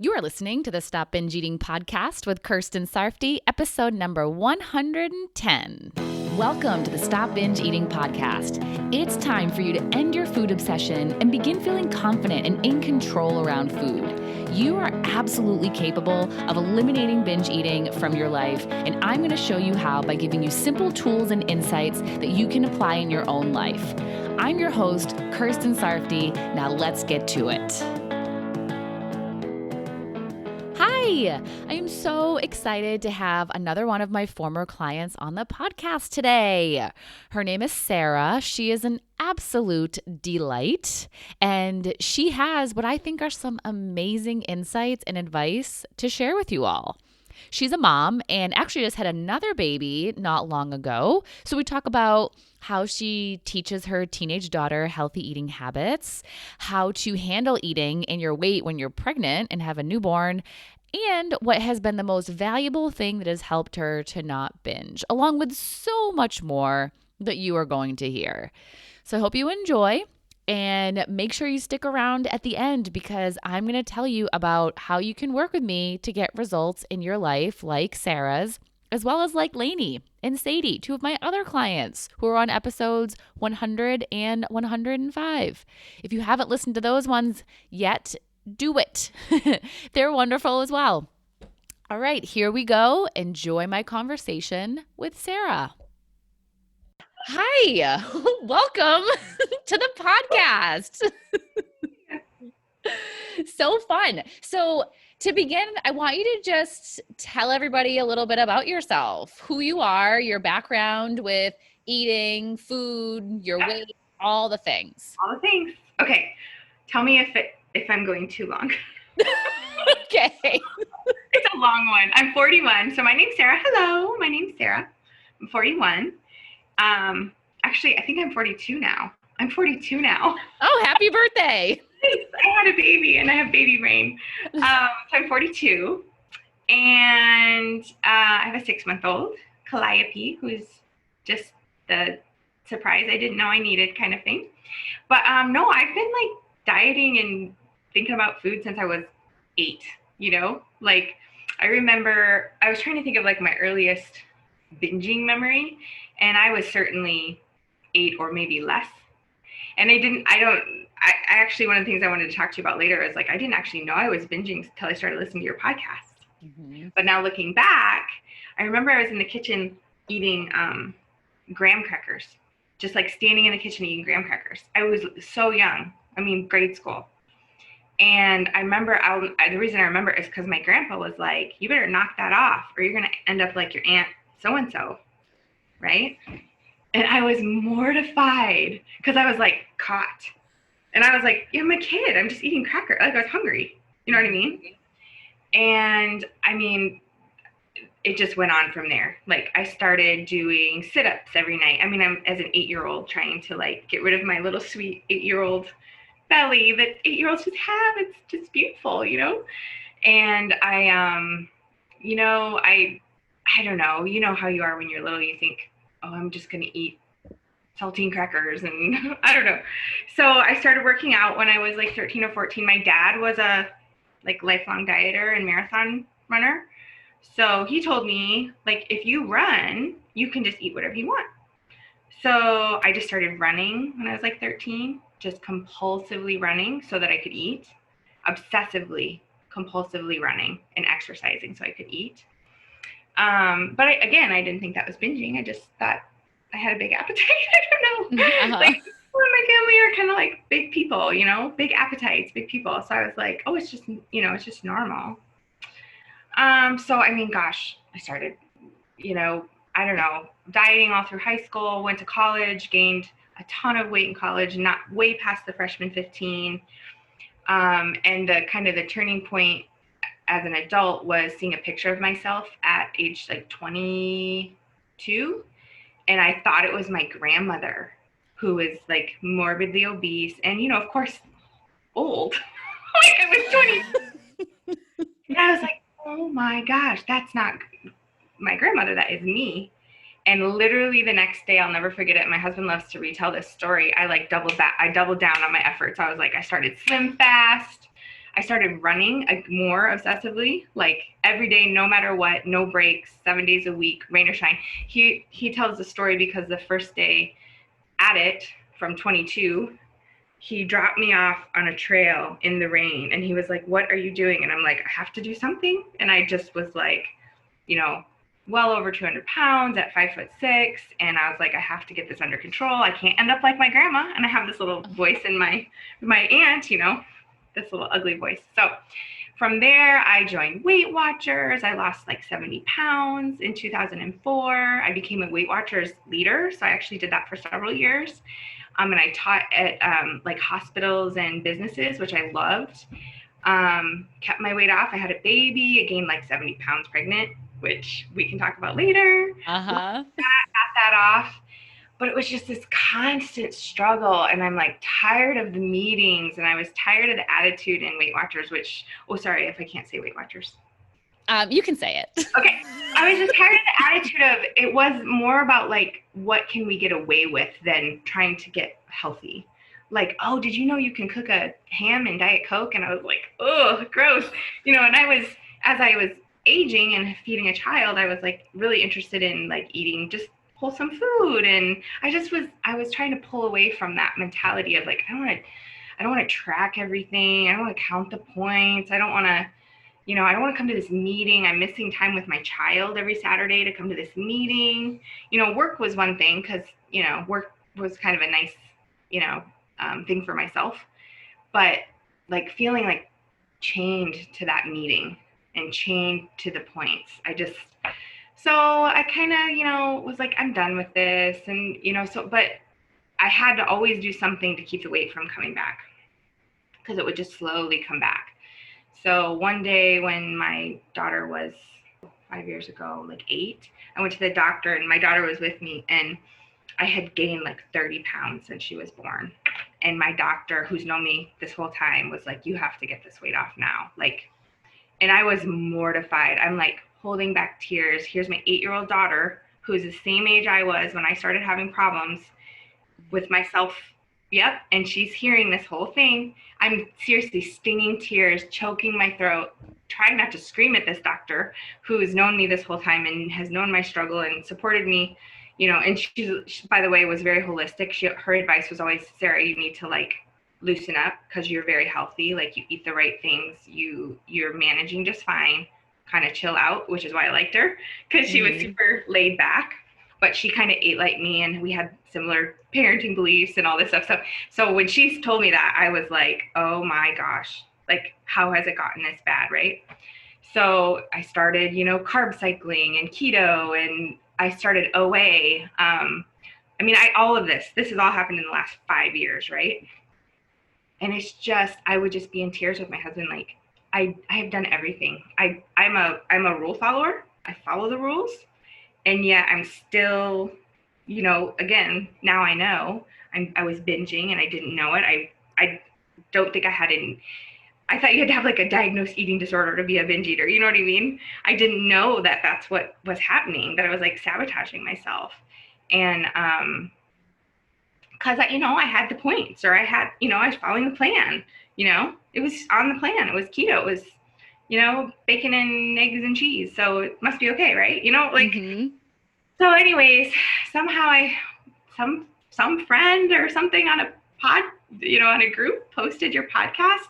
You are listening to the Stop Binge Eating podcast with Kirsten Sarfty, episode number 110. Welcome to the Stop Binge Eating podcast. It's time for you to end your food obsession and begin feeling confident and in control around food. You are absolutely capable of eliminating binge eating from your life, and I'm going to show you how by giving you simple tools and insights that you can apply in your own life. I'm your host, Kirsten Sarfty. Now let's get to it. Hi, I am so excited to have another one of my former clients on the podcast today. Her name is Sara. She is an absolute delight, and she has what I think are some amazing insights and advice to share with you all. She's a mom and actually just had another baby not long ago. So we talk about how she teaches her teenage daughter healthy eating habits, how to handle eating and your weight when you're pregnant and have a newborn, and what has been the most valuable thing that has helped her to not binge, along with so much more that you are going to hear. So I hope you enjoy. And make sure you stick around at the end because I'm going to tell you about how you can work with me to get results in your life like Sara's, as well as like Lainey and Sadie, two of my other clients who are on episodes 100 and 105. If you haven't listened to those ones yet, do it. They're wonderful as well. All right, here we go. Enjoy my conversation with Sara. Hi, welcome to the podcast. So fun. So to begin, I want you to just tell everybody a little bit about yourself, who you are, your background with eating, food, your weight, all the things. All the things. Okay. Tell me if I'm going too long. Okay. It's a long one. I'm 41. So my name's Sara. Hello. My name's Sara. I'm 41. Actually, I think I'm 42 now. I'm 42 now. Oh, happy birthday. I had a baby and I have baby brain. So I'm 42 and I have a 6-month-old, Calliope, who's just the surprise I didn't know I needed kind of thing. But no, I've been like dieting and thinking about food since I was 8, like I remember I was trying to think of like my earliest binging memory, and I was certainly 8 or maybe less. And I actually, one of the things I wanted to talk to you about later is like, I didn't actually know I was binging until I started listening to your podcast. Mm-hmm. But now looking back, I remember I was in the kitchen eating graham crackers, just like standing in the kitchen eating graham crackers. I was so young. I mean, grade school. And I remember, the reason I remember is because my grandpa was like, you better knock that off or you're going to end up like your aunt so-and-so, right? And I was mortified because I was like caught. And I was like, yeah, I'm a kid. I'm just eating crackers. Like I was hungry. You know what I mean? And I mean, it just went on from there. Like I started doing sit-ups every night. I mean, I'm as an 8-year-old trying to like get rid of my little sweet 8-year-old belly that 8-year-olds just have. It's just beautiful, And I don't know, you know how you are when you're little, you think, oh, I'm just going to eat saltine crackers and I don't know. So I started working out when I was like 13 or 14. My dad was a like lifelong dieter and marathon runner. So he told me like, if you run, you can just eat whatever you want. So I just started running when I was like 13, just compulsively running so that I could eat, obsessively, compulsively running and exercising so I could eat. But I didn't think that was binging. I just thought I had a big appetite. I don't know. Uh-huh. Like people in my family are kind of like big people, big appetites, big people. So I was like, oh, it's just, it's just normal. So, I mean, gosh, I started, I don't know, dieting all through high school, went to college, gained a ton of weight in college, not way past the freshman 15. And the turning point as an adult was seeing a picture of myself at age like 22. And I thought it was my grandmother who was like morbidly obese and, of course, old. Like I was 20. And I was like, oh my gosh, that's not my grandmother. That is me. And literally the next day, I'll never forget it. My husband loves to retell this story. I doubled down on my efforts. I was like, I started Slim Fast. I started running more obsessively, like every day, no matter what, no breaks, 7 days a week, rain or shine. He tells the story because the first day at it from 22, he dropped me off on a trail in the rain, and he was like, "What are you doing?" And I'm like, "I have to do something." And I just was like, you know, well over 200 pounds at 5'6", and I was like, I have to get this under control. I can't end up like my grandma. And I have this little voice in my aunt, this little ugly voice. So from there, I joined Weight Watchers. I lost like 70 pounds in 2004. I became a Weight Watchers leader. So I actually did that for several years. And I taught at like hospitals and businesses, which I loved. Kept my weight off. I had a baby. I gained like 70 pounds pregnant, which we can talk about later. Uh-huh. Got that off. But it was just this constant struggle. And I'm like tired of the meetings, and I was tired of the attitude in Weight Watchers, which, oh, sorry if I can't say Weight Watchers. You can say it. Okay. I was just tired of the attitude of, it was more about like, what can we get away with than trying to get healthy. Like, oh, did you know you can cook a ham and Diet Coke? And I was like, oh, gross. And as I was aging and feeding a child, I was like really interested in like eating just wholesome food. And I was trying to pull away from that mentality of like, I don't want to track everything. I don't want to count the points. I don't want to come to this meeting. I'm missing time with my child every Saturday to come to this meeting. Work was one thing because, work was kind of a nice, thing for myself. But like feeling like chained to that meeting and chained to the points. So I kind of, was like, I'm done with this. And, but I had to always do something to keep the weight from coming back because it would just slowly come back. So one day when my daughter was 5 years ago, like 8, I went to the doctor and my daughter was with me, and I had gained like 30 pounds since she was born. And my doctor, who's known me this whole time, was like, you have to get this weight off now. And I was mortified. I'm like holding back tears. Here's my 8-year-old daughter, who's the same age I was when I started having problems with myself. Yep. And she's hearing this whole thing. I'm seriously stinging tears, choking my throat, trying not to scream at this doctor who has known me this whole time and has known my struggle and supported me, and she, by the way, was very holistic. Her advice was always, Sarah, you need to like loosen up because you're very healthy. Like you eat the right things. You're managing just fine, kind of chill out, which is why I liked her because she was super laid back. But she kind of ate like me, and we had similar parenting beliefs and all this stuff. So when she told me that, I was like, oh my gosh, like how has it gotten this bad, right? So I started, carb cycling and keto, and I started OA. All of this has all happened in the last 5 years, right? And it's just, I would just be in tears with my husband. Like I have done everything. I'm a rule follower. I follow the rules. And yet I'm still, again, now I know I was binging and I didn't know it. I don't think I thought you had to have like a diagnosed eating disorder to be a binge eater. You know what I mean? I didn't know that that's what was happening, that I was like sabotaging myself. And, cause I had the points, or I was following the plan, it was on the plan. It was keto. It was, bacon and eggs and cheese. So it must be okay. Right. So anyways, somehow some friend or something on a on a group posted your podcast.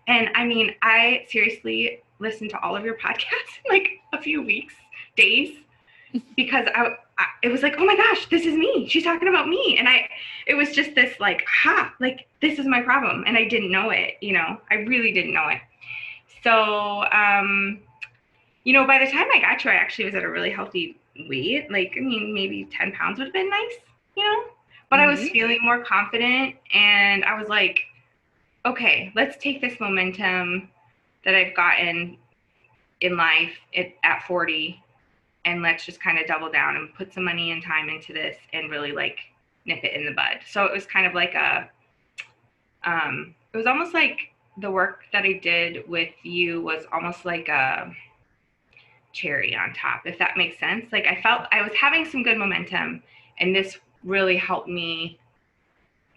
And I seriously listened to all of your podcasts in like a few weeks, days, because it was like, oh my gosh, this is me. She's talking about me. And it was just this like, like this is my problem. And I didn't know it, I really didn't know it. So, by the time I got you, I actually was at a really healthy weight. Like, maybe 10 pounds would have been nice, but I was feeling more confident, and I was like, okay, let's take this momentum that I've gotten in life at 40, and let's just kind of double down and put some money and time into this and really like nip it in the bud. So it was kind of like it was almost like the work that I did with you was almost like a cherry on top, if that makes sense. Like I felt I was having some good momentum, and this really helped me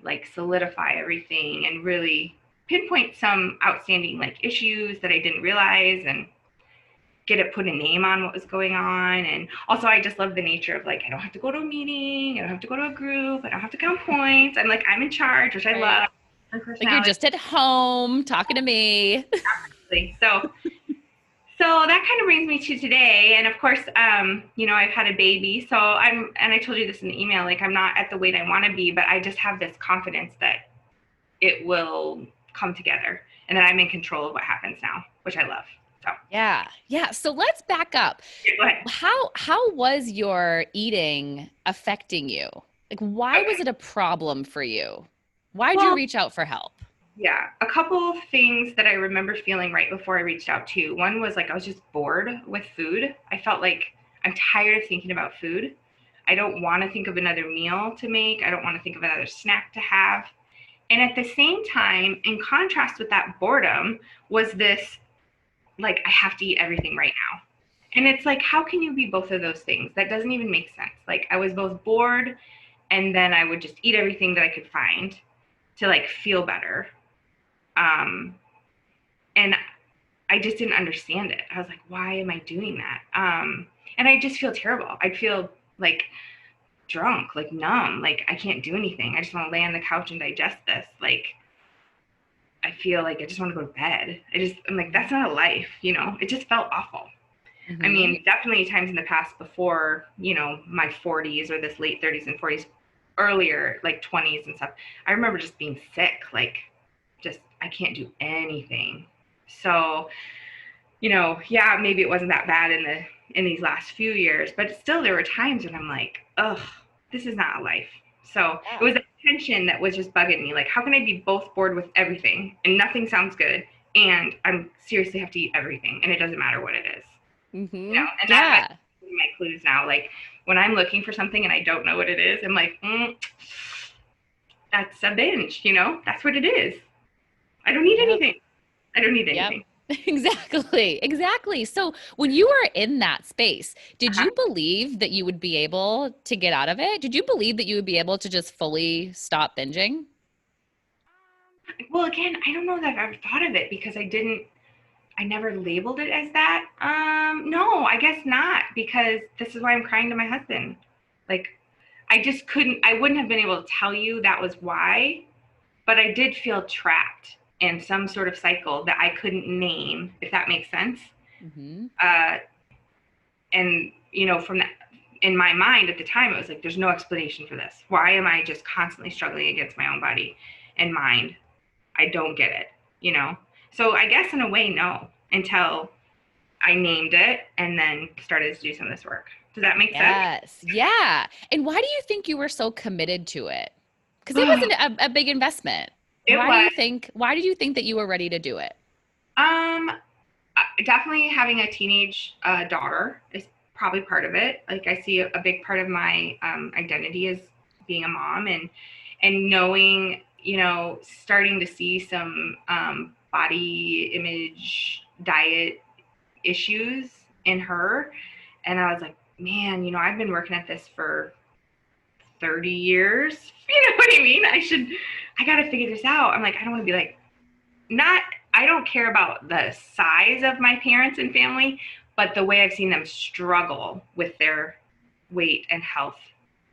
like solidify everything and really pinpoint some outstanding like issues that I didn't realize and get it put a name on what was going on. And also I just love the nature of like, I don't have to go to a meeting, I don't have to go to a group, I don't have to count points. I'm in charge, which I love. My Like you're personality. just at home talking to me. So that kind of brings me to today. And of course, I've had a baby. So and I told you this in the email, like I'm not at the weight I want to be, but I just have this confidence that it will come together and that I'm in control of what happens now, which I love. So Yeah. Yeah. So let's back up. yeah, go ahead. How was your eating affecting you? Like why was Okay. it a problem for you? Why'd you Well, reach out for help? yeah, a couple of things that I remember feeling right before I reached out to. One was like I was just bored with food. I felt like I'm tired of thinking about food. I don't want to think of another meal to make. I don't want to think of another snack to have. And at the same time, in contrast with that boredom, was this like, I have to eat everything right now. And it's like, how can you be both of those things? That doesn't even make sense. Like, I was both bored and then I would just eat everything that I could find to like feel better. Um, and I just didn't understand it. I was like, why am I doing that? And I just feel terrible. I'd feel like drunk, like numb, like I can't do anything. I just want to lay on the couch and digest this. Like, I feel like I just want to go to bed. I'm like, that's not a life, you know? It just felt awful. I Mm-hmm. mean, definitely times in the past before, my 40s or this late 30s and 40s, earlier, like 20s and stuff, I remember just being sick, like, just, I can't do anything. So, yeah, maybe it wasn't that bad in these last few years, but still there were times when I'm like, ugh, this is not a life. So it Yeah. was that tension that was just bugging me. Like, how can I be both bored with everything and nothing sounds good, and I'm seriously have to eat everything, and it doesn't matter what it is, Mm-hmm. And that's Yeah. my clues now. Like when I'm looking for something and I don't know what it is, I'm like, that's a binge. That's what it is. I don't need Yep. anything. I don't need Yep. anything. Exactly. Exactly. So when you were in that space, did Uh-huh. you believe that you would be able to get out of it? Did you believe that you would be able to just fully stop binging? Well, again, I don't know that I've ever thought of it because I never labeled it as that. No, I guess not, because this is why I'm crying to my husband. Like, I wouldn't have been able to tell you that was why, but I did feel trapped in some sort of cycle that I couldn't name, if that makes sense. Mm-hmm. Uh, and, from that, in my mind at the time, it was like, there's no explanation for this. Why am I just constantly struggling against my own body and mind? I don't get it, you know? So I guess in a way, no, until I named it and then started to do some of this work. Does that make sense? Yes. Yeah. And why do you think you were so committed to it? Because it Oh, wasn't a big investment. it was Why did you think that you were ready to do it? um definitely having a teenage daughter is probably part of it. Like I see a big part of my identity as being a mom, and knowing, starting to see some body image diet issues in her. And I was like, man, I've been working at this for 30 years. You know what I mean? I got to figure this out. I'm like, I don't want to be like, not, I don't care about the size of my parents and family, but the way I've seen them struggle with their weight and health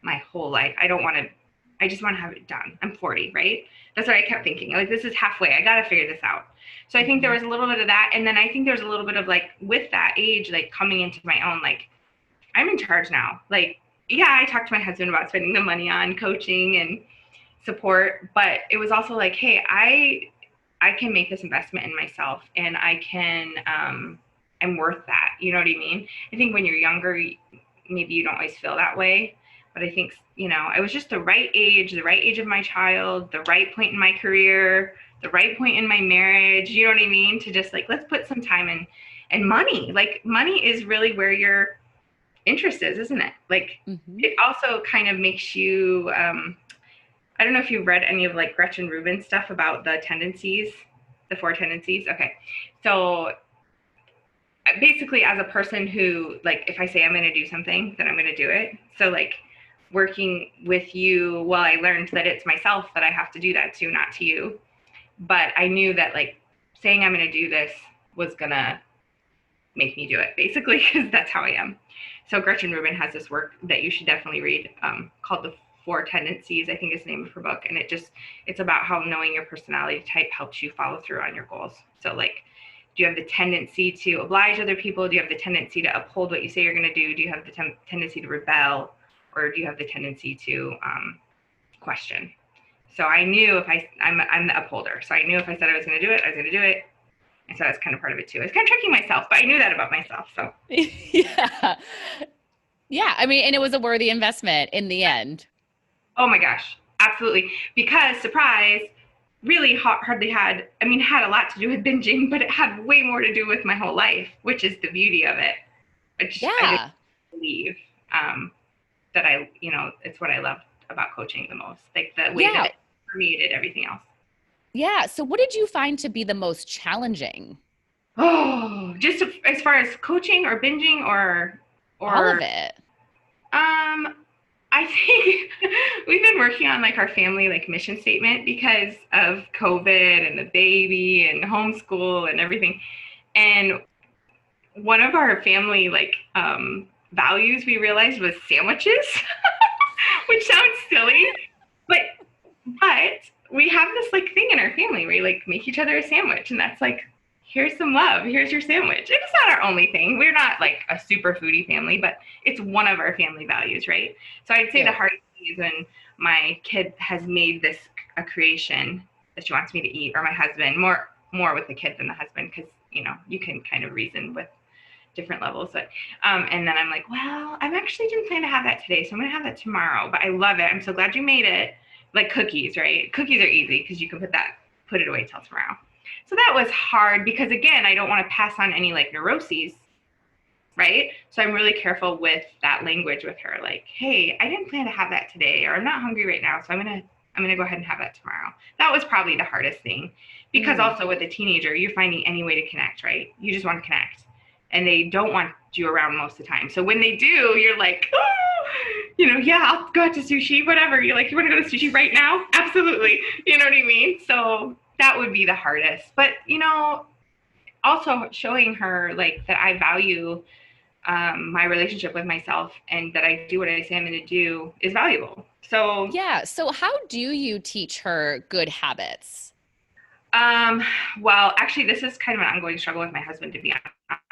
my whole life. I just want to have it done. I'm 40, right? That's what I kept thinking. Like, this is halfway. I got to figure this out. So I think there Mm-hmm. was a little bit of that. And then I think there's a little bit of like, with that age, like coming into my own, like, I'm in charge now. Like, yeah, I talked to my husband about spending the money on coaching and support, but it was also like, hey, I can make this investment in myself, and I'm worth that. You know what I mean? I think when you're younger, maybe you don't always feel that way, but I think, it was just the right age of my child, the right point in my career, the right point in my marriage. You know what I mean? To just like, let's put some time in, and money, like money is really where your interest is, isn't it? Like Mm-hmm. it also kind of makes you, I don't know if you've read any of like Gretchen Rubin's stuff about the tendencies, the four tendencies. Okay. So basically, as a person who, like, if I say I'm going to do something, then I'm going to do it. So, like, working with you, well, I learned that it's myself that I have to do that to, not to you. but I knew that like saying I'm going to do this was going to make me do it, basically, because that's how I am. So Gretchen Rubin has this work that you should definitely read, called The Four Tendencies, I think is the name of her book. And it's about how knowing your personality type helps you follow through on your goals. So like, do you have the tendency to oblige other people? Do you have the tendency to uphold what you say you're going to do? Do you have the tendency to rebel? Or do you have the tendency to question? So I knew I'm the upholder. So I knew if I said I was going to do it, I was going to do it. And so that's kind of part of it too. I was kind of tricking myself, but I knew that about myself. So Yeah. Yeah. I mean, and it was a worthy investment in the end. oh my gosh, absolutely. Because surprise, really hardly had, I mean, had a lot to do with binging, but it had way more to do with my whole life, which is the beauty of it. I just Yeah. believe that it's what I love about coaching the most, like the way that Yeah. it permeated everything else. Yeah. So what did you find to be the most challenging? Oh, just as far as coaching or binging All of or it. um, I think we've been working on like our family like mission statement because of COVID and the baby and homeschool and everything. And one of our family like values we realized was sandwiches, which sounds silly, but but we have this like thing in our family where we like make each other a sandwich, and that's like, here's some love, here's your sandwich. It's not our only thing. We're not like a super foodie family, but it's one of our family values, right? So I'd say the Cute. hardest thing is when my kid has made this a creation that she wants me to eat, or my husband, more with the kid than the husband, because you can kind of reason with different levels. But and then I'm like, well, I actually didn't plan to have that today, so I'm gonna have that tomorrow. But I love it. I'm so glad you made it. Like cookies, right? Cookies are easy because you can put it away till tomorrow. So that was hard because again, I don't want to pass on any like neuroses, right? So I'm really careful with that language with her. Like, hey, I didn't plan to have that today, or I'm not hungry right now, so I'm gonna go ahead and have that tomorrow. That was probably the hardest thing because Mm. also with a teenager, you're finding any way to connect, right? You just want to connect, and they don't want you around most of the time. So when they do, you're like, oh, yeah, I'll go out to sushi, whatever. You're like, you want to go to sushi right now? Absolutely. You know what I mean? So that would be the hardest. But also showing her like that I value my relationship with myself and that I do what I say I'm going to do is valuable. So, Yeah. So how do you teach her good habits? um, well, actually, this is kind of an ongoing struggle with my husband, to be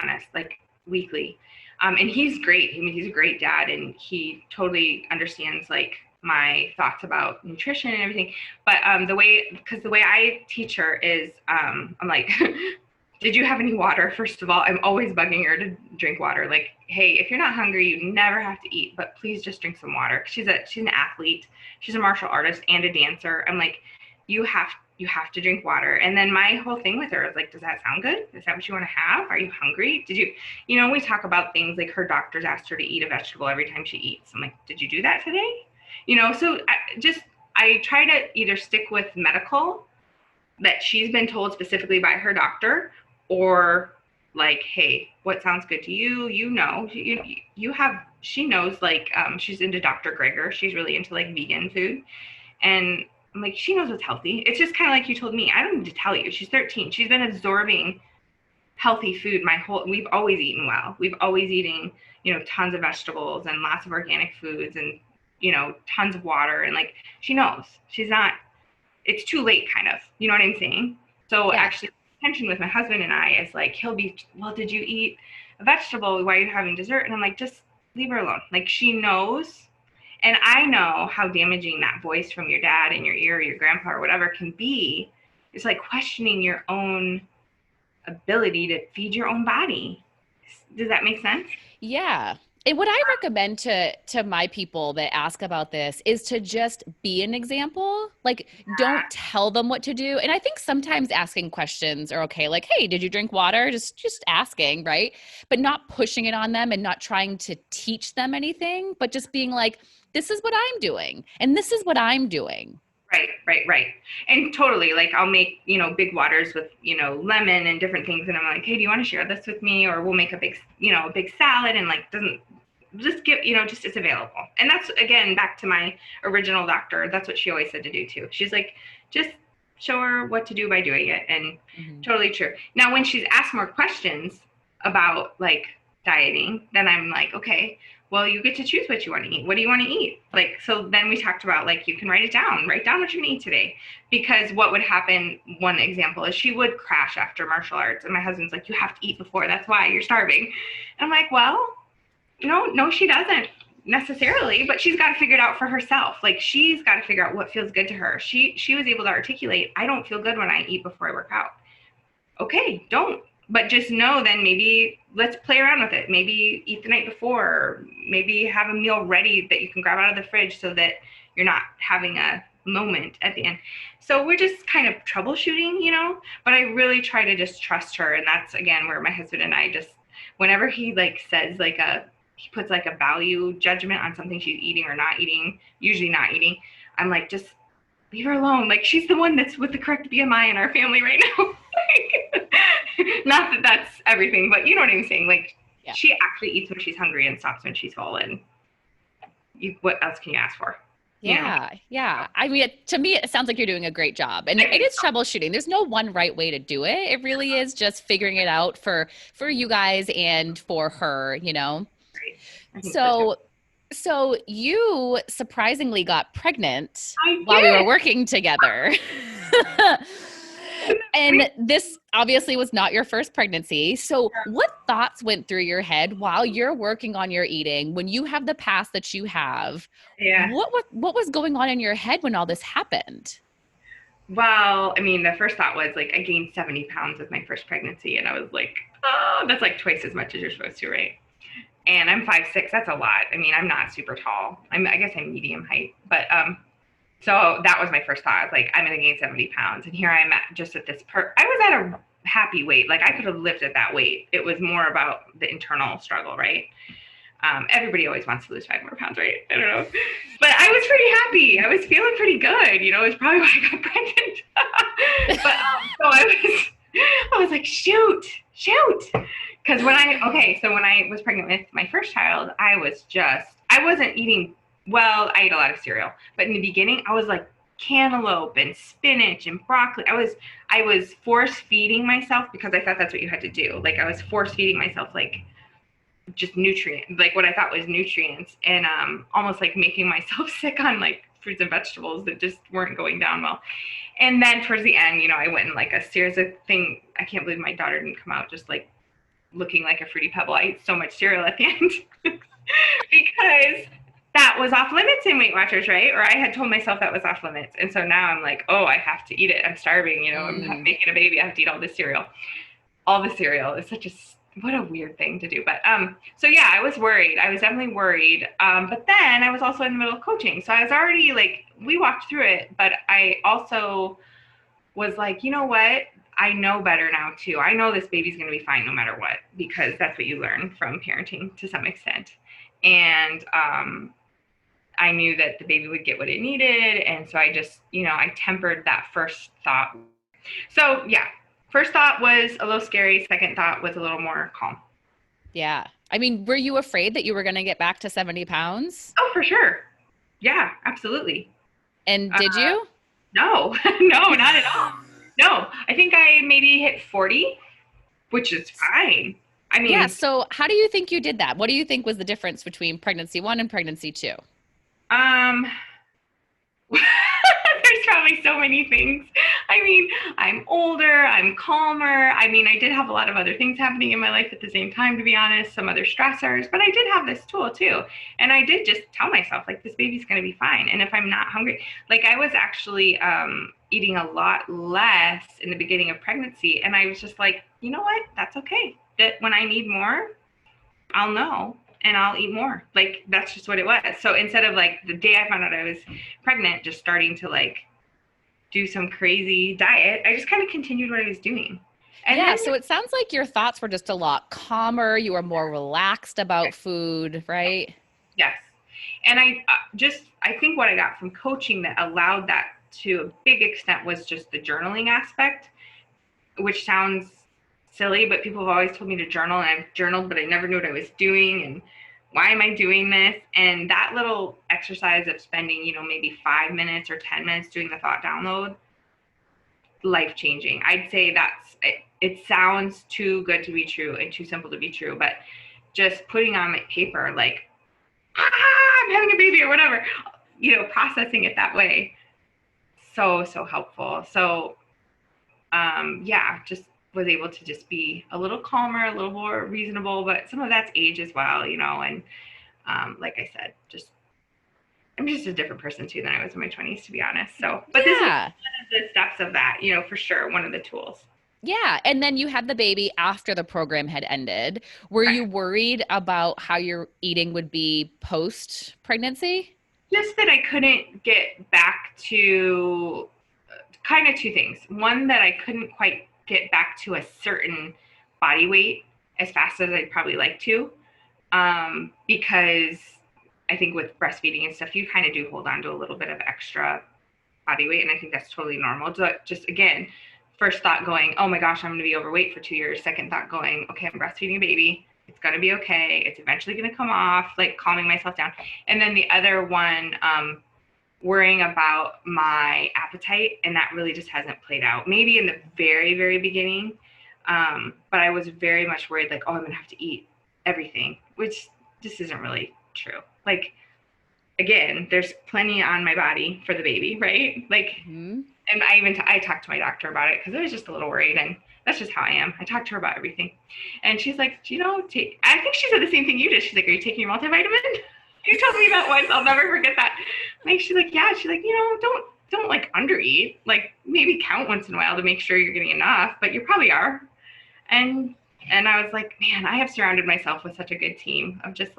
honest, like weekly. And he's great. I mean, he's a great dad, and he totally understands like my thoughts about nutrition and everything. But because the way I teach her is, I'm like, did you have any water? First of all, I'm always bugging her to drink water. Like, hey, if you're not hungry, you never have to eat, but please just drink some water. She's an athlete. She's a martial artist and a dancer. I'm like, you have to drink water. And then my whole thing with her is like, does that sound good? Is that what you want to have? Are you hungry? We talk about things like her doctors asked her to eat a vegetable every time she eats. I'm like, did you do that today? So I try to either stick with medical that she's been told specifically by her doctor, or like, hey, what sounds good to you? She knows, like, she's into Dr. Greger. She's really into like vegan food. And I'm like, she knows what's healthy. It's just kind of like you told me. I don't need to tell you. She's 13. She's been absorbing healthy food we've always eaten well. We've always eating, tons of vegetables and lots of organic foods and, tons of water. And like, she knows she's not, it's too late kind of, you know what I'm saying? So Yeah. actually tension with my husband and I is like, he'll be, well, did you eat a vegetable? Why are you having dessert? And I'm like, just leave her alone. Like, she knows. And I know how damaging that voice from your dad in your ear, or your grandpa or whatever can be. It's like questioning your own ability to feed your own body. Does that make sense? Yeah. And what I recommend to my people that ask about this is to just be an example. Like, don't tell them what to do. And I think sometimes asking questions are okay. Like, hey, did you drink water? Just asking, right? But not pushing it on them and not trying to teach them anything, but just being like, this is what I'm doing, and this is what I'm doing. Right. And totally, like, I'll make, big waters with, lemon and different things. And I'm like, hey, do you want to share this with me? Or we'll make a big salad, and like, doesn't just give, just it's available. And that's, again, back to my original doctor. That's what she always said to do too. She's like, just show her what to do by doing it. And Mm-hmm. totally true. Now, when she's asked more questions about like dieting, then I'm like, okay, well, you get to choose what you want to eat. What do you want to eat? Like, so then we talked about like, you can write down what you're going to eat today. Because what would happen, one example is she would crash after martial arts. And my husband's like, you have to eat before. That's why you're starving. And I'm like, well, no, she doesn't necessarily, but she's got to figure it out for herself. Like she's got to figure out what feels good to her. She was able to articulate, I don't feel good when I eat before I work out. Okay, don't. But just know then maybe let's play around with it. Maybe eat the night before, or maybe have a meal ready that you can grab out of the fridge so that you're not having a moment at the end. So we're just kind of troubleshooting, but I really try to just trust her. And that's again where my husband and I just, whenever he like says like he puts like a value judgment on something she's eating or not eating, usually not eating, I'm like, just leave her alone. Like she's the one that's with the correct BMI in our family right now. Not that that's everything, but you know what I'm saying? Like she actually eats when she's hungry and stops when she's full. And what else can you ask for? Yeah. Yeah. I mean, to me, it sounds like you're doing a great job, and it is troubleshooting. There's no one right way to do it. It really is just figuring it out for you guys and for her, Right. So you surprisingly got pregnant while we did. were working together. And this obviously was not your first pregnancy. So what thoughts went through your head while you're working on your eating, when you have the past that you have? Yeah. What was going on in your head when all this happened? Well, I mean, the first thought was like I gained 70 pounds with my first pregnancy, and I was like, oh, that's like twice as much as you're supposed to, right? And I'm 5'6". That's a lot. I mean, I'm not super tall. I guess I'm medium height, but so that was my first thought. I was like, I'm going to gain 70 pounds. And here I'm just at this I was at a happy weight. Like I could have lived at that weight. It was more about the internal struggle, right? Everybody always wants to lose 5 more pounds, right? I don't know. But I was pretty happy. I was feeling pretty good. It's probably why I got pregnant. But so I was like, shoot. Because when I was pregnant with my first child, I wasn't eating. Well, I ate a lot of cereal, but in the beginning, I was like cantaloupe and spinach and broccoli. I was force feeding myself because I thought that's what you had to do. Like I was force feeding myself, like just nutrients, like what I thought was nutrients, and almost like making myself sick on like fruits and vegetables that just weren't going down well. And then towards the end, I went in like a series of things. I can't believe my daughter didn't come out just like looking like a Fruity Pebble. I ate so much cereal at the end because that was off limits in Weight Watchers, right? Or I had told myself that was off limits. And so now I'm like, oh, I have to eat it. I'm starving, I'm making a baby. I have to eat all this cereal. All the cereal is what a weird thing to do. But so yeah, I was worried. I was definitely worried. But then I was also in the middle of coaching. So I was already like, we walked through it, but I also was like, you know what? I know better now too. I know this baby's going to be fine no matter what, because that's what you learn from parenting to some extent. And I knew that the baby would get what it needed. And so I just, I tempered that first thought. So yeah, first thought was a little scary. Second thought was a little more calm. Yeah. I mean, were you afraid that you were going to get back to 70 pounds? Oh, for sure. Yeah, absolutely. And did you? No, no, not at all. No, I think I maybe hit 40, which is fine. I mean, yeah. So how do you think you did that? What do you think was the difference between pregnancy 1 and pregnancy 2? There's probably so many things. I mean, I'm older, I'm calmer. I mean, I did have a lot of other things happening in my life at the same time, to be honest, some other stressors, but I did have this tool too. And I did just tell myself, like, this baby's going to be fine. And if I'm not hungry, like I was actually eating a lot less in the beginning of pregnancy. And I was just like, you know what? That's okay. That when I need more, I'll know. And I'll eat more. Like, that's just what it was. So instead of like the day I found out I was pregnant, just starting to like do some crazy diet, I just kind of continued what I was doing. And yeah, so it sounds like your thoughts were just a lot calmer. You were more relaxed about food, right? Yes. And I think what I got from coaching that allowed that to a big extent was just the journaling aspect, which sounds silly, but people have always told me to journal, and I've journaled, but I never knew what I was doing and why am I doing this? And that little exercise of spending, maybe 5 minutes or 10 minutes doing the thought download life-changing. I'd say that's it. It sounds too good to be true and too simple to be true, but just putting on paper, like, I'm having a baby or whatever, processing it that way, so helpful. So yeah, just was able to just be a little calmer, a little more reasonable, but some of that's age as well, and like I said, I'm just a different person too than I was in my 20s, to be honest. So, but this was one Yeah. of the steps of that, for sure, one of the tools. Yeah. And then you had the baby after the program had ended. Were you Correct. worried about how your eating would be post pregnancy? Just that I couldn't get back to kind of two things. One, that I couldn't quite get back to a certain body weight as fast as I'd probably like to, because I think with breastfeeding and stuff, you kind of do hold on to a little bit of extra body weight, and I think that's totally normal. So just again, first thought going, oh my gosh, I'm going to be overweight for 2 years. Second thought going, okay, I'm breastfeeding a baby. It's going to be okay. It's eventually going to come off, like calming myself down. And then the other one, worrying about my appetite, and that really just hasn't played out. Maybe in the very, very beginning, but I was very much worried, like, oh, I'm going to have to eat everything, which just isn't really true. Like, again, there's plenty on my body for the baby, right? Like, Hmm. and I talked to my doctor about it because I was just a little worried, and that's just how I am. I talk to her about everything, and she's like, I think she said the same thing you did. She's like, are you taking your multivitamin? You told me that once. I'll never forget that. Like, she's like, yeah. She's like, don't like undereat. Like, maybe count once in a while to make sure you're getting enough, but you probably are. And I was like, man, I have surrounded myself with such a good team of just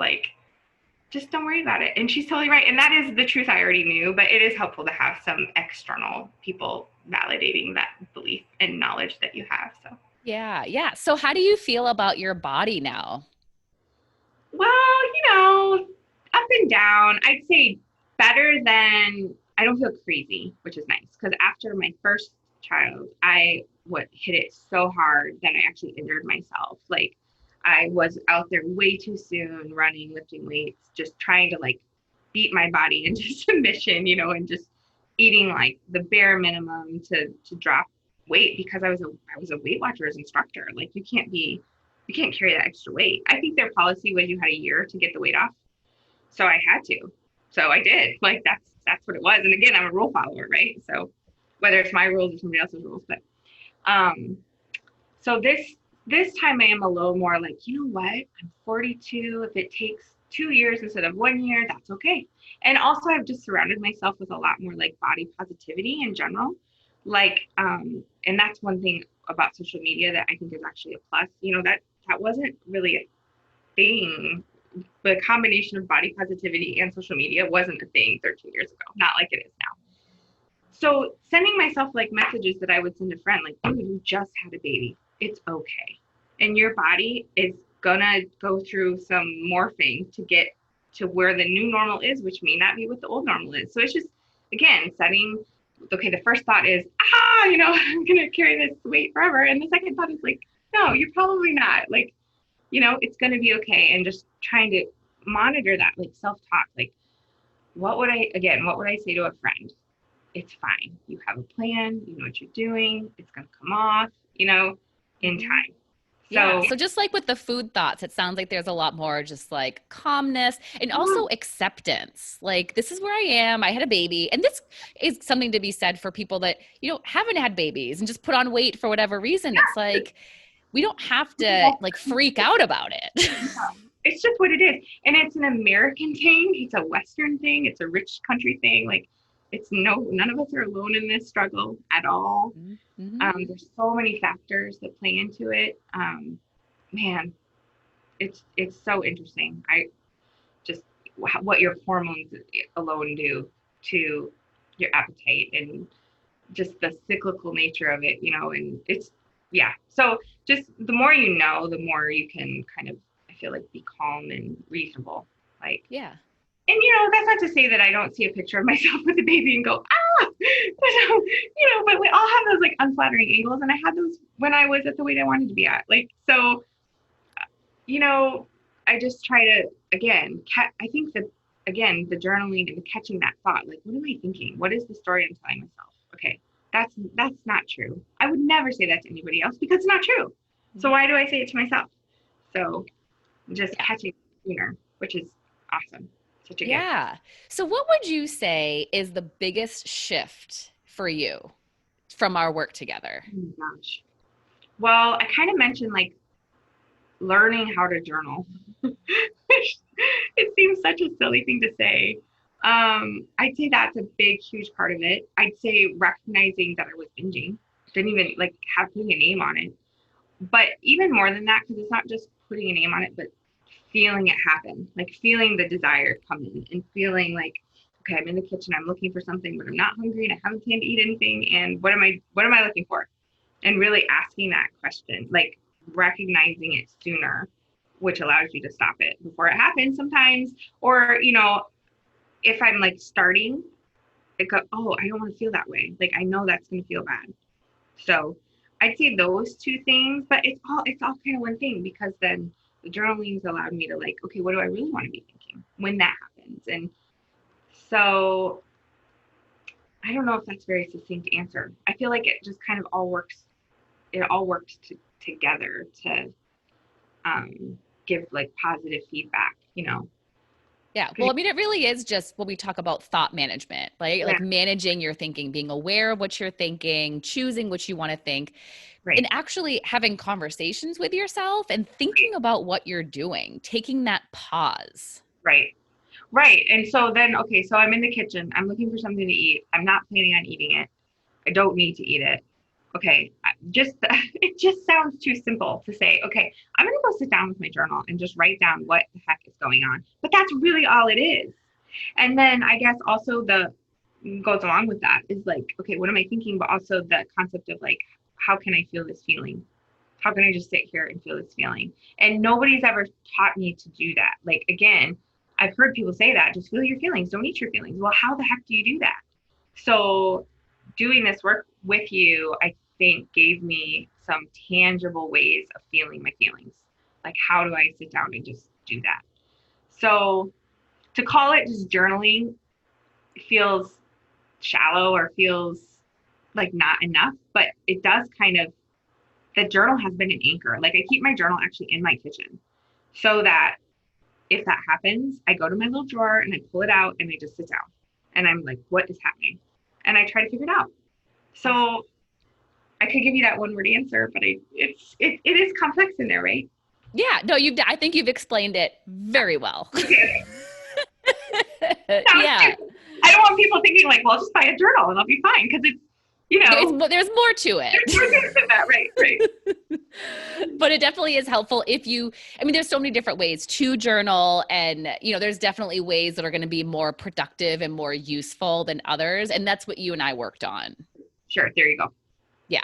don't worry about it. And she's totally right. And that is the truth I already knew, but it is helpful to have some external people validating that belief and knowledge that you have. So, Yeah. Yeah. So, how do you feel about your body now? well, up and down. I'd say better than, I don't feel crazy, which is nice. Because after my first child, I would hit it so hard that I actually injured myself. Like, I was out there way too soon, running, lifting weights, just trying to like beat my body into submission, and just eating like the bare minimum to drop weight, because I was a Weight Watchers instructor. Like, you can't carry that extra weight. I think their policy was you had a year to get the weight off. So I had to. So I did. Like, that's what it was. And again, I'm a rule follower, right? So whether it's my rules or somebody else's rules, but um so this time I am a little more like, you know what? I'm 42. If it takes 2 years instead of 1 year, that's okay. And also, I've just surrounded myself with a lot more like body positivity in general. Like, and that's one thing about social media that I think is actually a plus. That wasn't really a thing. The combination of body positivity and social media wasn't a thing 13 years ago, not like it is now. So sending myself like messages that I would send a friend, like, oh, you just had a baby. It's okay. And your body is gonna go through some morphing to get to where the new normal is, which may not be what the old normal is. So it's just, again, setting, okay, the first thought is, I'm gonna carry this weight forever. And the second thought is like, no, you're probably not. Like, it's gonna be okay. And just trying to monitor that, like self-talk, like, what would I say to a friend? It's fine. You have a plan. You know what you're doing. It's going to come off, in Mhm. time. Yeah. So, So just like with the food thoughts, it sounds like there's a lot more just like calmness and also acceptance. Like, this is where I am. I had a baby. And this is something to be said for people that, haven't had babies and just put on weight for whatever reason. It's like, we don't have to yeah, like freak out about it. it's just what it is. And it's an American thing. It's a Western thing. It's a rich country thing. Like, none of us are alone in this struggle at all. Hmm. There's so many factors that play into it. Man, it's so interesting. I just what your hormones alone do to your appetite, and just the cyclical nature of it, and it's, yeah. So just the more the more you can kind of, I feel like, be calm and reasonable. Like, Yeah. and that's not to say that I don't see a picture of myself with a baby and go, ah, but we all have those like unflattering angles. And I had those when I was at the weight I wanted to be at. Like, so, you know, I just try to, again, I think that, again, the journaling and catching that thought, like, what am I thinking? What is the story I'm telling myself? Okay, that's not true. I would never say that to anybody else because it's not true. So why do I say it to myself? So just Yeah. catching sooner, which is awesome. Such a gift. Yeah. So what would you say is the biggest shift for you from our work together? Oh my gosh. Well, I kind of mentioned like learning how to journal. It seems such a silly thing to say. I'd say that's a big, huge part of it. I'd say recognizing that I was binging, didn't even like have putting a name on it. But even more than that, because it's not just putting a name on it, but feeling it happen, like feeling the desire come in and feeling like, okay, I'm in the kitchen, I'm looking for something, but I'm not hungry and I haven't planned to eat anything. And what am I looking for? And really asking that question, like recognizing it sooner, which allows you to stop it before it happens sometimes. Or, if I'm like starting, it go, oh, I don't want to feel that way. Like I know that's going to feel bad. So I'd say those two things, but it's all kind of one thing because then the journaling's allowed me to like, okay, what do I really want to be thinking when that happens? And so I don't know if that's a very succinct answer. I feel like it just kind of all works. It all works together to give like positive feedback. Yeah. Well, I mean, it really is just when we talk about thought management, right? Yeah, Like managing your thinking, being aware of what you're thinking, choosing what you want to think, and right, actually having conversations with yourself and right, thinking about what you're doing, taking that pause. right. Right. And so then, okay, so I'm in the kitchen. I'm looking for something to eat. I'm not planning on eating it. I don't need to eat it. Okay, just it just sounds too simple to say, okay, I'm going to go sit down with my journal and just write down what the heck is going on. But that's really all it is. And then I guess also the goes along with that is like, okay, what am I thinking? But also the concept of like, how can I feel this feeling? How can I just sit here and feel this feeling? And nobody's ever taught me to do that. Like, again, I've heard people say that, just feel your feelings, don't eat your feelings. Well, how the heck do you do that? So, doing this work with you, I think gave me some tangible ways of feeling my feelings. Like, how do I sit down and just do that? So, to call it just journaling feels shallow or feels like not enough, but it does kind of, the journal has been an anchor. Like I keep my journal actually in my kitchen so that if that happens, I go to my little drawer and I pull it out and I just sit down and I'm like, what is happening? And I try to figure it out. So I could give you that one word answer, but it is complex in there, right? Yeah, no, I think you've explained it very well. Okay. Yeah. I don't want people thinking like, well, I'll just buy a journal and I'll be fine because it's, There's more to there's more it. things than that, right? Right. But it definitely is helpful I mean, there's so many different ways to journal, and, there's definitely ways that are going to be more productive and more useful than others. And that's what you and I worked on. Sure. There you go. Yeah.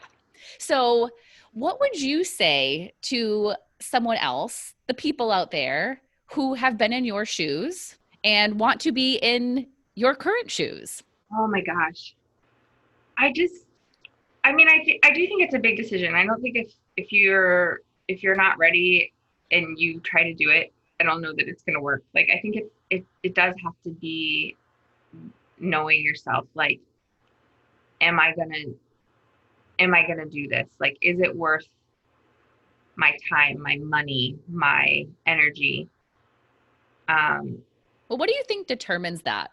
So, what would you say to someone else, the people out there who have been in your shoes and want to be in your current shoes? Oh my gosh. I just, I mean, I do think it's a big decision. I don't think if you're not ready and you try to do it, I don't know that it's going to work. Like I think it does have to be knowing yourself. Like, am I gonna am I gonna do this? Like, is it worth my time, my money, my energy? Um, Well, what do you think determines that?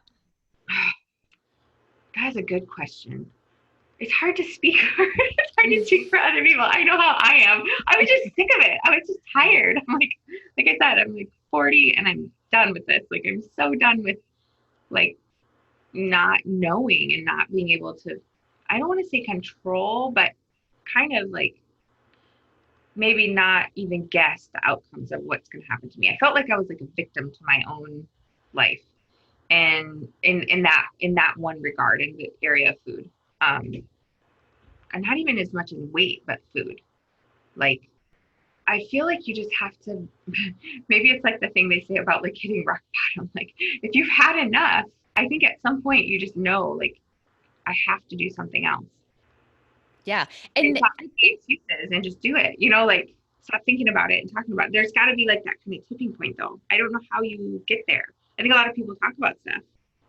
that's a good question. It's hard to speak. It's hard to speak for other people. I know how I am. I was just sick of it. I was just tired. I'm like I said, I'm like 40 and I'm done with this. Like I'm so done with like not knowing and not being able to, I don't want to say control, but kind of like maybe not even guess the outcomes of what's going to happen to me. I felt like I was like a victim to my own life. And in that one regard, in the area of food. And not even as much in weight, but food. Like I feel like you just have to, maybe it's like the thing they say about like hitting rock bottom. Like if you've had enough, I think at some point you just know, like, I have to do something else. Yeah. And And stop making excuses and just do it. Like stop thinking about it and talking about it. There's got to be like that kind of tipping point though. I don't know how you get there. I think a lot of people talk about stuff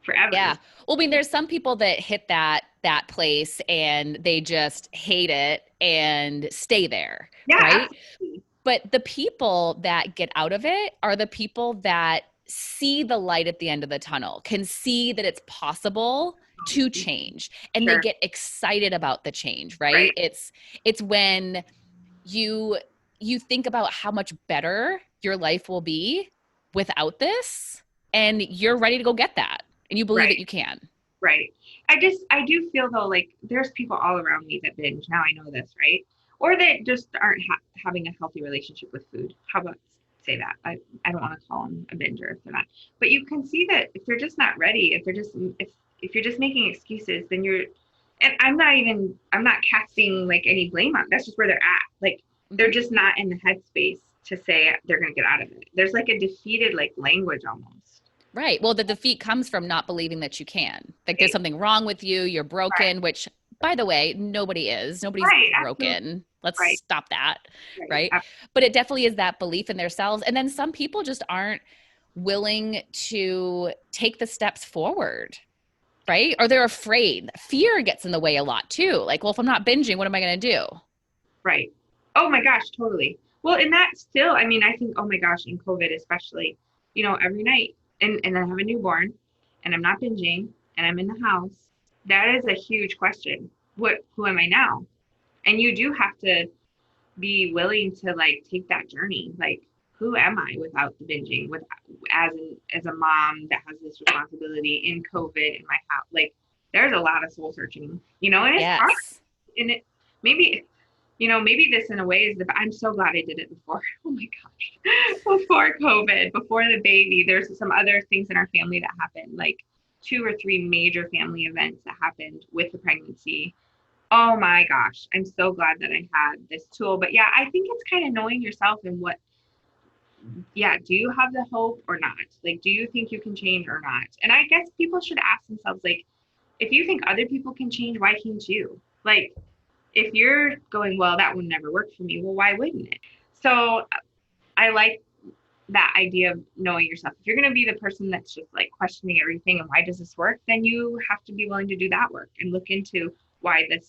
forever. yeah. Well, I mean, there's some people that hit that that place and they just hate it and stay there, Yeah, right? absolutely. But the people that get out of it are the people that see the light at the end of the tunnel, can see that it's possible to change, and they Sure. get excited about the change, right? Right. It's when you you think about how much better your life will be without this, and you're ready to go get that, and you believe Right. that you can. Right. I do feel though, like there's people all around me that binge. Now I know this, right? Or that just aren't having a healthy relationship with food. How about say that? I don't want to call them a binger if they're not. But you can see that if they're just not ready, if you're just making excuses, then you're, and I'm not casting like any blame on. That's just where they're at. Like they're Mhm. just not in the headspace to say they're going to get out of it. There's like a defeated like language almost. Right. Well, the defeat comes from not believing that you can. Like there's Right. something wrong with you, you're Right. broken, which, by the way, nobody is. Nobody's Right. Absolutely. broken. Let's Right. stop that. Right. Right. But it definitely is that belief in themselves. And then some people just aren't willing to take the steps forward. Right. Or they're afraid. Fear gets in the way a lot too. Like, well, if I'm not binging, what am I going to do? Right. Oh my gosh, totally. Well, and that still, I mean, I think, oh my gosh, in COVID especially, every night, and I have a newborn, and I'm not binging, and I'm in the house. That is a huge question. Who am I now? And you do have to be willing to like take that journey. Like, who am I without the binging? As a mom that has this responsibility in COVID in my house, like, there's a lot of soul searching, and it's hard. Yes. And it maybe maybe this in a way is I'm so glad I did it before. Oh my gosh. Before COVID, before the baby, there's some other things in our family that happened, like 2 or 3 major family events that happened with the pregnancy. Oh my gosh. I'm so glad that I had this tool. But yeah, I think it's kind of knowing yourself and yeah, do you have the hope or not? Like, do you think you can change or not? And I guess people should ask themselves, like, if you think other people can change, why can't you? Like, if you're going, well, that would never work for me, well, why wouldn't it? So I like that idea of knowing yourself. If you're going to be the person that's just like questioning everything and why does this work, then you have to be willing to do that work and look into why the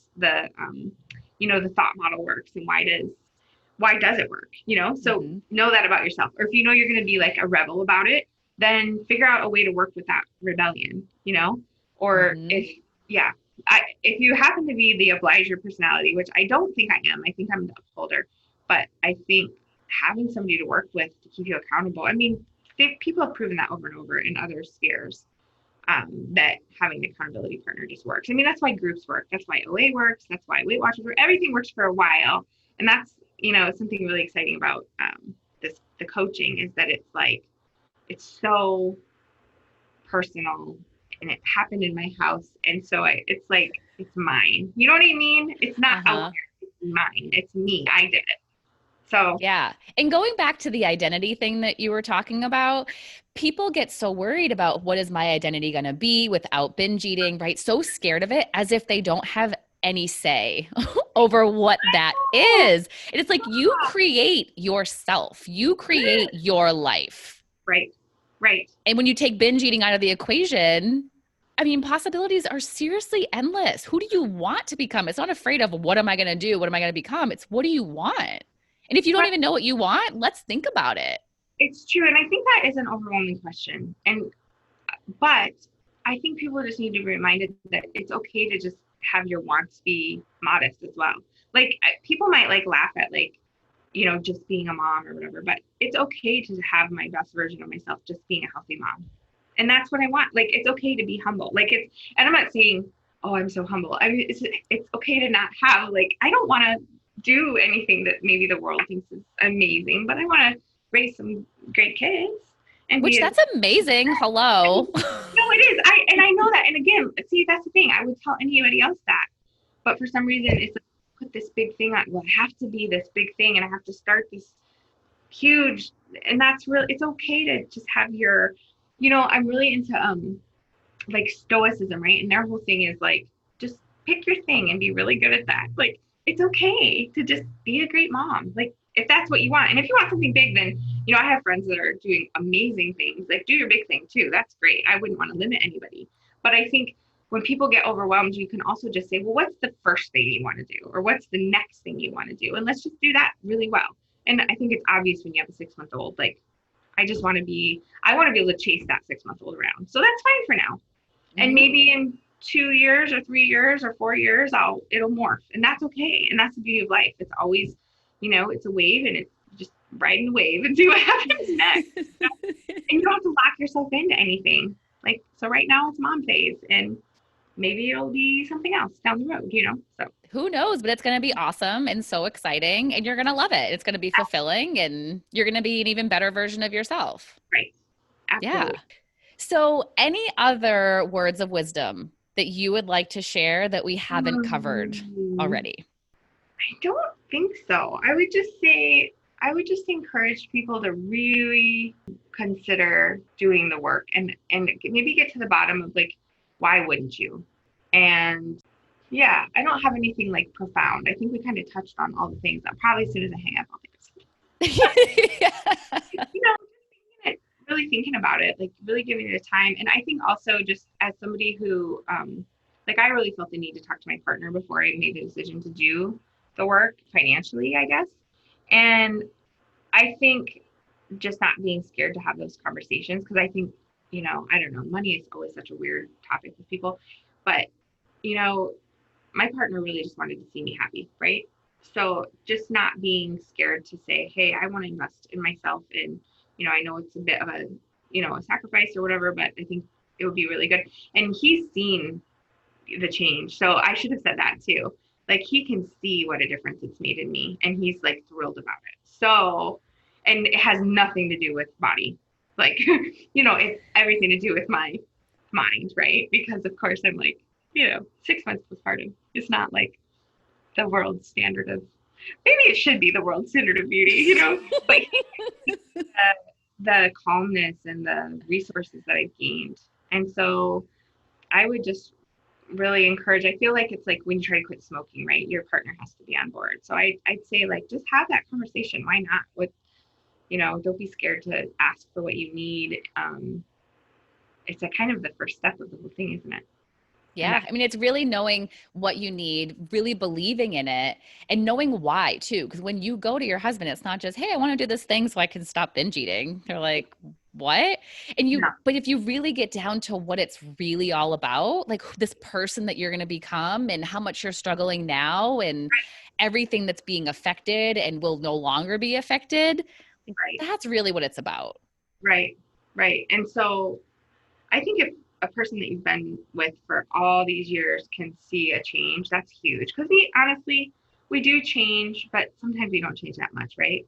thought model works and why does it work? So Mm-hmm. know that about yourself. Or if you know you're going to be like a rebel about it, then figure out a way to work with that rebellion, or Mm-hmm. yeah, if you happen to be the obliger personality, which I don't think I am, I think I'm the upholder, but I think having somebody to work with to keep you accountable, I mean, people have proven that over and over in other spheres, that having an accountability partner just works. I mean, that's why groups work. That's why OA works. That's why Weight Watchers work. Everything works for a while. And that's, something really exciting about the coaching is that it's like, it's so personal and it happened in my house. And so it's like, it's mine. You know what I mean? It's not out Uh-huh. there. It's mine. It's me. I did it. So, Yeah. And going back to the identity thing that you were talking about, people get so worried about what is my identity going to be without binge eating, right? So scared of it as if they don't have any say over what that is. And it's like you create yourself, you create your life. right, right, And when you take binge eating out of the equation, I mean, possibilities are seriously endless. Who do you want to become? It's not afraid of what am I going to do? What am I going to become? It's what do you want? And if you don't right. even know what you want, let's think about it. It's true. And I think that is an overwhelming question. But I think people just need to be reminded that it's okay to just have your wants be modest as well. Like, people might like laugh at like, just being a mom or whatever, but it's okay to have my best version of myself, just being a healthy mom. And that's what I want. Like, it's okay to be humble. And I'm not saying, oh, I'm so humble. I mean, it's okay to not have, like, I don't want to do anything that maybe the world thinks is amazing, but I want to raise some great kids and Which be that's amazing. Hello. no, it is. I know that. And again, see, that's the thing. I would tell anybody else that. But for some reason, it's like, put this big thing on. Well, I have to be this big thing and I have to start this huge. And that's really, it's okay to just have I'm really into like stoicism, right? And their whole thing is like, just pick your thing and be really good at that. Like, it's okay to just be a great mom. Like, if that's what you want. And if you want something big, then, I have friends that are doing amazing things. Like, do your big thing too. That's great. I wouldn't want to limit anybody. But I think when people get overwhelmed, you can also just say, well, what's the first thing you want to do? Or what's the next thing you want to do? And let's just do that really well. And I think it's obvious when you have a 6-month-old, like, I want to be able to chase that 6-month-old around. So that's fine for now. Mm-hmm. And maybe in 2 years or 3 years or 4 years, it'll morph, and that's okay. And that's the beauty of life. It's always, it's a wave, and it's just riding the wave and see what happens next. And you don't have to lock yourself into anything. Like, so right now it's mom phase, and maybe it'll be something else down the road, so. Who knows, but it's going to be awesome and so exciting, and you're going to love it. It's going to be fulfilling, and you're going to be an even better version of yourself. Right. Absolutely. Yeah. So any other words of wisdom that you would like to share that we haven't covered already? I don't think so. I would just encourage people to really consider doing the work and maybe get to the bottom of, like, why wouldn't you? And yeah, I don't have anything like profound. I think we kind of touched on all the things that probably as soon as I hang up, I'll think of something. Really thinking about it, like really giving it a time. And I think also, just as somebody who, I really felt the need to talk to my partner before I made the decision to do the work financially, I guess. And I think just not being scared to have those conversations, because I think, I don't know, money is always such a weird topic with people, but, my partner really just wanted to see me happy, right? So just not being scared to say, hey, I want to invest in myself, and, I know it's a bit of a sacrifice or whatever, but I think it would be really good. And he's seen the change. So I should have said that too. Like, he can see what a difference it's made in me, and he's like thrilled about it. So, and it has nothing to do with body. Like, it's everything to do with my mind, right? Because of course I'm like, 6 months postpartum. It's not like the world standard of, maybe it should be the world standard of beauty, but the calmness and the resources that I've gained. And so I would just really encourage, I feel like it's like when you try to quit smoking, right? Your partner has to be on board. So I'd say, like, just have that conversation. Why not? Don't be scared to ask for what you need. It's a kind of the first step of the whole thing, isn't it? Yeah. I mean, it's really knowing what you need, really believing in it, and knowing why too. Because when you go to your husband, it's not just, hey, I want to do this thing so I can stop binge eating. They're like, what? And but if you really get down to what it's really all about, like this person that you're going to become and how much you're struggling now and everything that's being affected and will no longer be affected, that's really what it's about. Right. Right. And so I think if a person that you've been with for all these years can see a change, that's huge. Because we do change, but sometimes we don't change that much, right?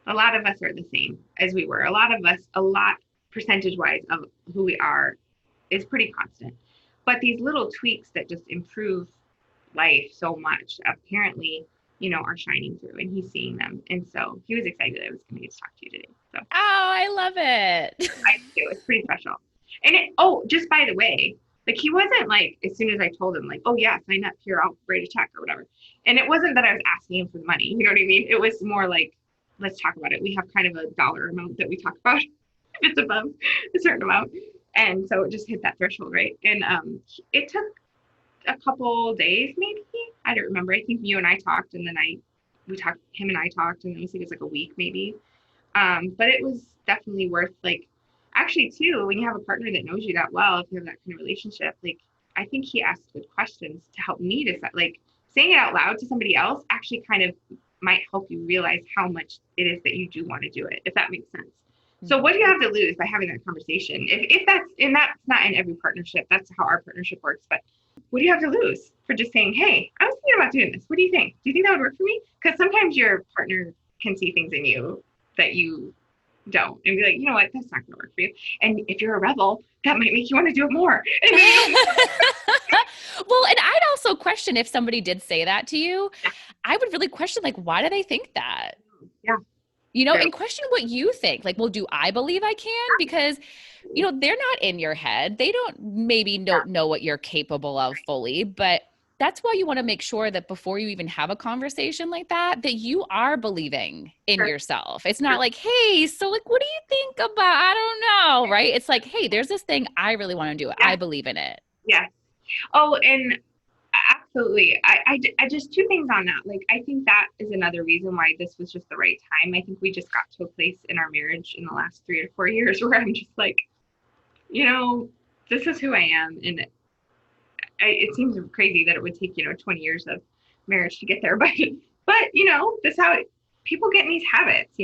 A lot of us are the same as we were. A lot percentage-wise of who we are is pretty constant. But these little tweaks that just improve life so much, apparently, are shining through, and he's seeing them. And so he was excited I was going to get to talk to you today. So. Oh, I love it. I do. It's pretty special. And just by the way, like, he wasn't like, as soon as I told him, like, oh yeah, sign up here, I'll write a check or whatever. And it wasn't that I was asking him for the money. You know what I mean? It was more like, let's talk about it. We have kind of a dollar amount that we talk about if it's above a certain amount. And so it just hit that threshold, right? And it took a couple days, maybe. I don't remember. I think you and I talked, and then him and I talked, and then I think it was like a week maybe. But it was definitely worth, like, actually too, when you have a partner that knows you that well, if you have that kind of relationship, like, I think he asked good questions to help me to set, like, saying it out loud to somebody else actually kind of might help you realize how much it is that you do want to do it, if that makes sense. Mm-hmm. So what do you have to lose by having that conversation? If that's not in every partnership, that's how our partnership works, but what do you have to lose for just saying, hey, I was thinking about doing this. What do you think? Do you think that would work for me? Because sometimes your partner can see things in you that you don't, and be like, you know what, that's not going to work for you. And if you're a rebel, that might make you want to do it more. Well, and I'd also question if somebody did say that to you, I would really question, like, why do they think that? Yeah. And question what you think. Like, well, do I believe I can? Because, they're not in your head. They don't know what you're capable of fully, but that's why you want to make sure that before you even have a conversation like that, that you are believing in yourself. It's not like, hey, so, like, what do you think about, I don't know, right? It's like, hey, there's this thing I really want to do. I believe in it. Yeah. Oh, and absolutely. I just two things on that. Like, I think that is another reason why this was just the right time. I think we just got to a place in our marriage in the last 3 to 4 years where I'm just like, this is who I am. And it seems crazy that it would take 20 years of marriage to get there, but that's how people get in these habits.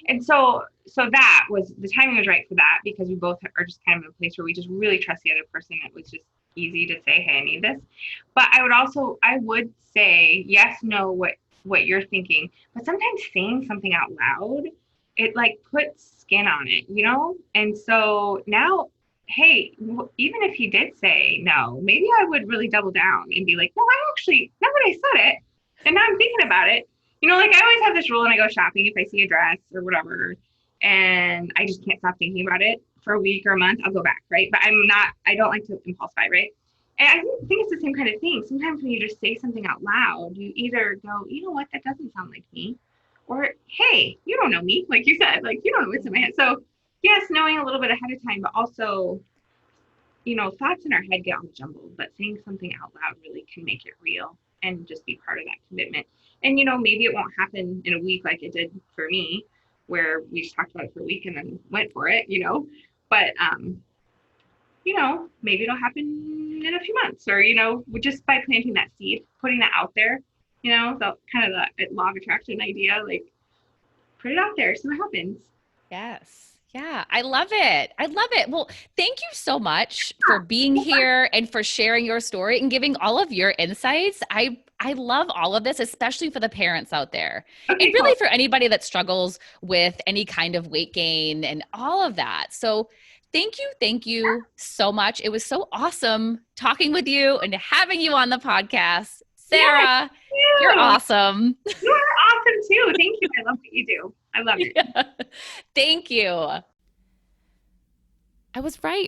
And so that was the timing was right for that, because we both are just kind of in a place where we just really trust the other person. It was just easy to say, hey, I need this. But I would say yes, no, what you're thinking, but sometimes saying something out loud, it like puts skin on it. And so now, hey, even if he did say no, maybe I would really double down and be like, no, I actually, now that I said it, and now I'm thinking about it, like I always have this rule when I go shopping, if I see a dress or whatever, and I just can't stop thinking about it for a week or a month, I'll go back, right? But I don't like to impulse buy, right? And I think it's the same kind of thing. Sometimes when you just say something out loud, you either go, you know what, that doesn't sound like me, or hey, you don't know me, like you said, like you don't know what's in my head. So yes, knowing a little bit ahead of time, but also, thoughts in our head get all jumbled, but saying something out loud really can make it real and just be part of that commitment. And, maybe it won't happen in a week like it did for me, where we just talked about it for a week and then went for it. But, maybe it'll happen in a few months, or, just by planting that seed, putting that out there, the kind of the law of attraction idea, like put it out there, see what happens. Yes. Yeah, I love it. I love it. Well, thank you so much for being here and for sharing your story and giving all of your insights. I love all of this, especially for the parents out there. Okay, And really cool. for anybody that struggles with any kind of weight gain and all of that. So thank you so much. It was so awesome talking with you and having you on the podcast. Yes, Sarah, you're you. awesome. You are awesome too. Thank you. I love what you do. I love it. Yeah. Thank you. I was right?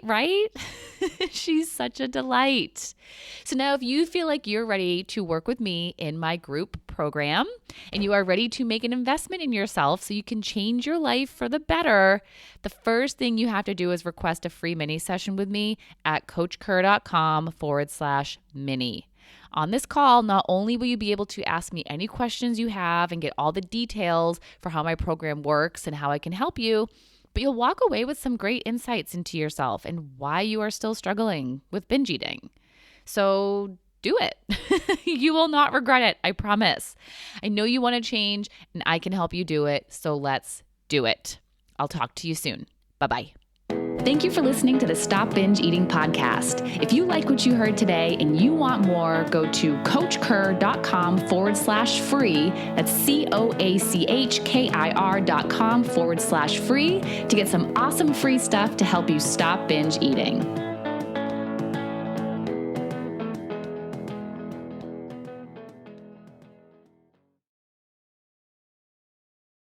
She's such a delight. So now if you feel like you're ready to work with me in my group program and you are ready to make an investment in yourself so you can change your life for the better, the first thing you have to do is request a free mini session with me at coachker.com/mini. On this call, not only will you be able to ask me any questions you have and get all the details for how my program works and how I can help you, but you'll walk away with some great insights into yourself and why you are still struggling with binge eating. So do it. You will not regret it. I promise. I know you want to change and I can help you do it. So let's do it. I'll talk to you soon. Bye-bye. Thank you for listening to the Stop Binge Eating podcast. If you like what you heard today and you want more, go to coachker.com/free. That's COACHKIR.com/free to get some awesome free stuff to help you stop binge eating.